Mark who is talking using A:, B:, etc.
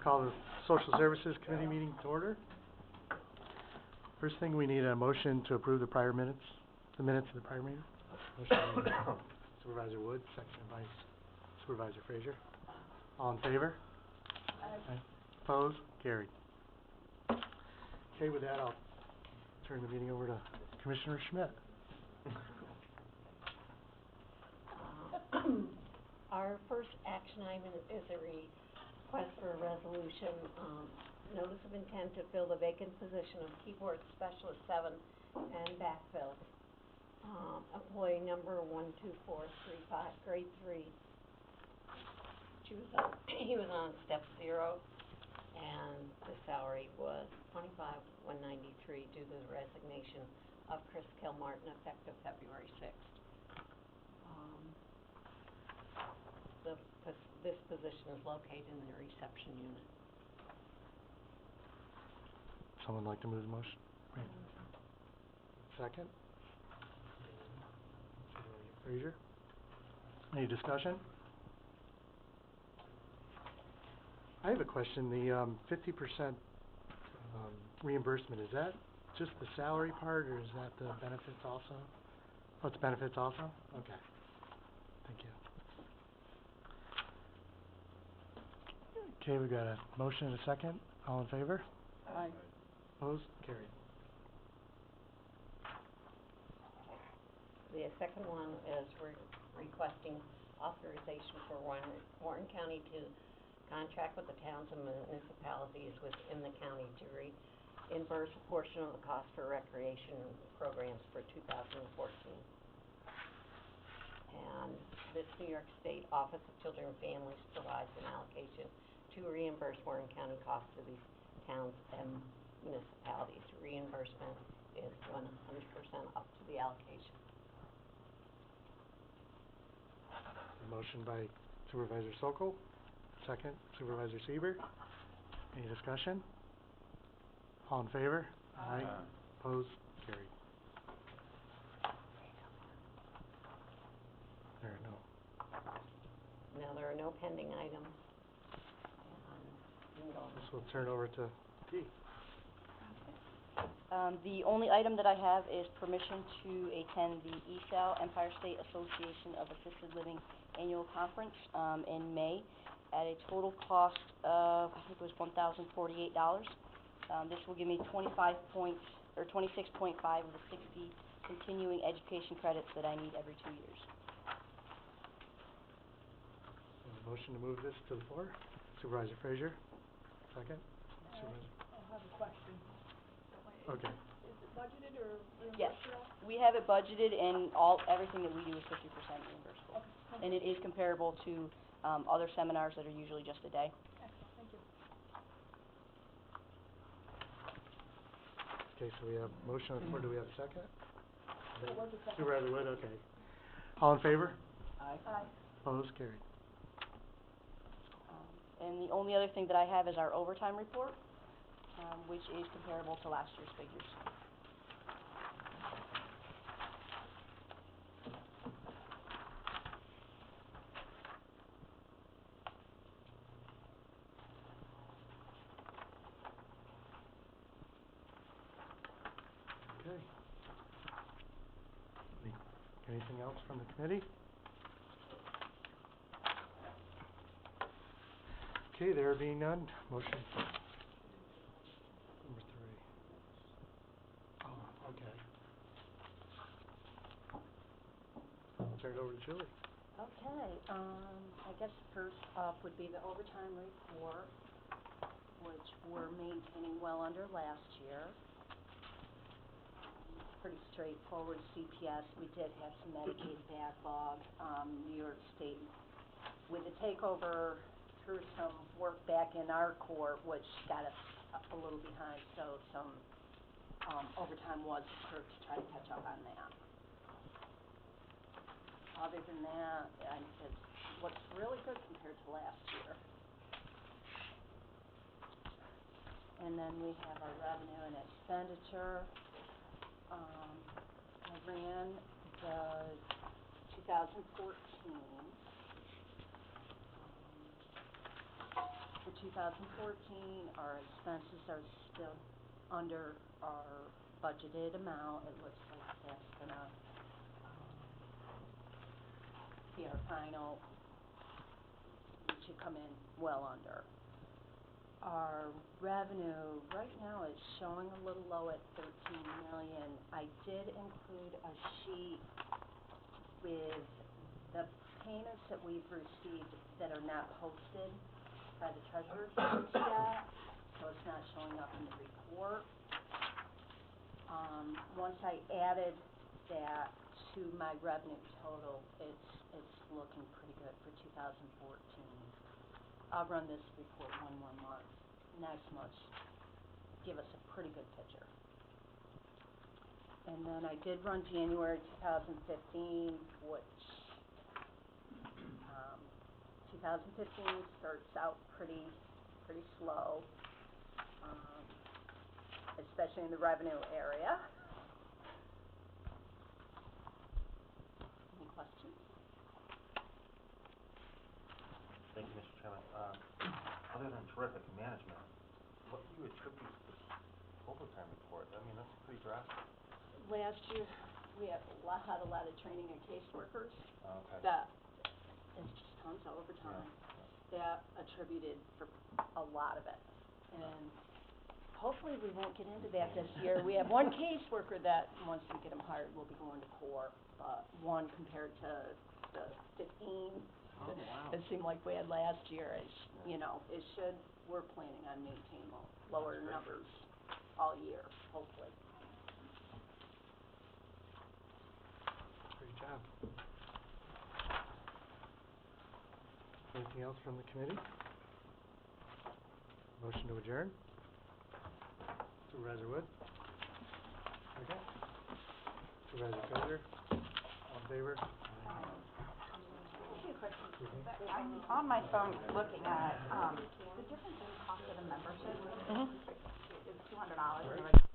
A: Call the Social Services Committee meeting to order. First thing, we need a motion to approve the minutes of the prior meeting. Motion made by Supervisor Wood, seconded by Supervisor Frazier. All in favor? Aye. Opposed? Carried. Okay, with that, I'll turn the meeting over to Commissioner Schmidt.
B: Our first action item is a request for a resolution, notice of intent to fill the vacant position of keyboard specialist 7 and backfill. Employee number 12435, grade 3. He was on step 0, and the salary was $25,193 due to the resignation of Chris Kilmartin effective February 6th. This position is located in the reception unit.
A: Someone like to move the motion? Second? Supervisor Frazier? Any discussion? I have a question. The 50% reimbursement, is that just the salary part, or is that the benefits also? Oh, it's benefits also? Okay. Thank you. Okay, we got a motion and a second. All in favor?
B: Aye.
A: Opposed? Carried.
B: The second one is requesting authorization for Warren County to contract with the towns and municipalities within the county to reimburse a portion of the cost for recreation programs for 2014. And this New York State Office of Children and Families provides an allocation to reimburse Warren County costs to these towns and municipalities. Reimbursement is 100% up to the allocation.
A: Motion by Supervisor Sokol, second Supervisor Sieber. Any discussion? All in favor? Aye. Opposed? Carried.
B: There are no pending items.
A: This will turn over to T.
C: The only item that I have is permission to attend the ESAL, Empire State Association of Assisted Living Annual Conference in May at a total cost of, I think it was $1,048. This will give me 26.5 of the 60 continuing education credits that I need every 2 years.
A: Motion to move this to the floor. Supervisor Frazier, second. Supervisor.
D: I have a question.
A: Okay.
D: Is it budgeted or reimbursable?
C: Yes, we have it budgeted, and everything that we do is 50% reimbursable.
D: Okay.
C: And it is comparable to other seminars that are usually just a day.
D: Excellent, thank you.
A: Okay, so we have motion on the floor. Do we have a second?
D: There was a second.
A: Supervisor Wood, okay. All in favor?
D: Aye.
A: Opposed? Carried.
C: And the only other thing that I have is our overtime report, which is comparable to last year's figures.
A: Okay. Anything else from the committee? Okay, there being none, motion. Number 3. Oh, okay. I'll turn it over to Julie.
E: Okay, I guess first up would be the overtime report, which we're maintaining well under last year. Pretty straightforward. CPS, we did have some Medicaid backlog. New York State, with the takeover, threw some work back in our court, which got us a little behind, so some overtime was occurred to try to catch up on that. Other than that, it looks really good compared to last year. And then we have our revenue and expenditure. I ran the 2014. For 2015, 2014, our expenses are still under our budgeted amount. It looks like that's gonna, be our final. We should come in well under. Our revenue right now is showing a little low at 13 million. I did include a sheet with the payments that we've received that are not posted by the treasurer's office yet, so it's not showing up in the report. Once I added that to my revenue total, it's looking pretty good for 2014. I'll run this report one more month. Next month, give us a pretty good picture. And then I did run January 2015, which, 2015 starts out pretty slow, especially in the revenue area. Any questions?
F: Thank you, Mr. Chairman. Other than terrific management, what do you attribute this overtime report? I mean, that's pretty drastic.
E: Last year, we had a lot of training of caseworkers.
F: Okay.
E: That is just tons of overtime. That attributed for a lot of it. And hopefully we won't get into that this year. We have one caseworker that, once we get him hired, will be going to court, but one compared to the 15
F: Oh, wow.
E: it seemed like we had last year. It should, we're planning on maintaining lower numbers all year, hopefully.
A: Great job. Anything else from the committee? Motion to adjourn? Supervisor Wood? Okay. Supervisor Fraser? All in favor?
G: I'm on my phone looking at, the difference in cost of the membership is $200,